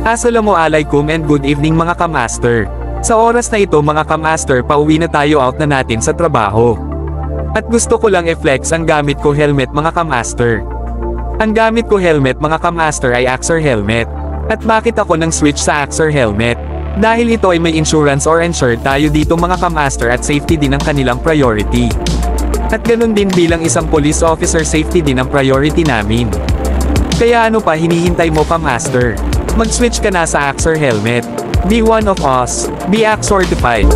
Assalamualaikum and good evening mga kamaster. Sa oras na ito mga kamaster, pauwi na tayo, out na natin sa trabaho. At gusto ko lang i-flex ang gamit ko helmet mga kamaster. Ang gamit ko helmet mga kamaster ay Axor helmet. At bakit ako nang switch sa Axor helmet? Dahil ito ay may insurance or insured tayo dito mga kamaster, at safety din ang kanilang priority. At ganun din bilang isang police officer, safety din ang priority namin. Kaya ano pa hinihintay mo kamaster? Mag-switch ka na sa Axor helmet. Be one of us. Be Axor certified.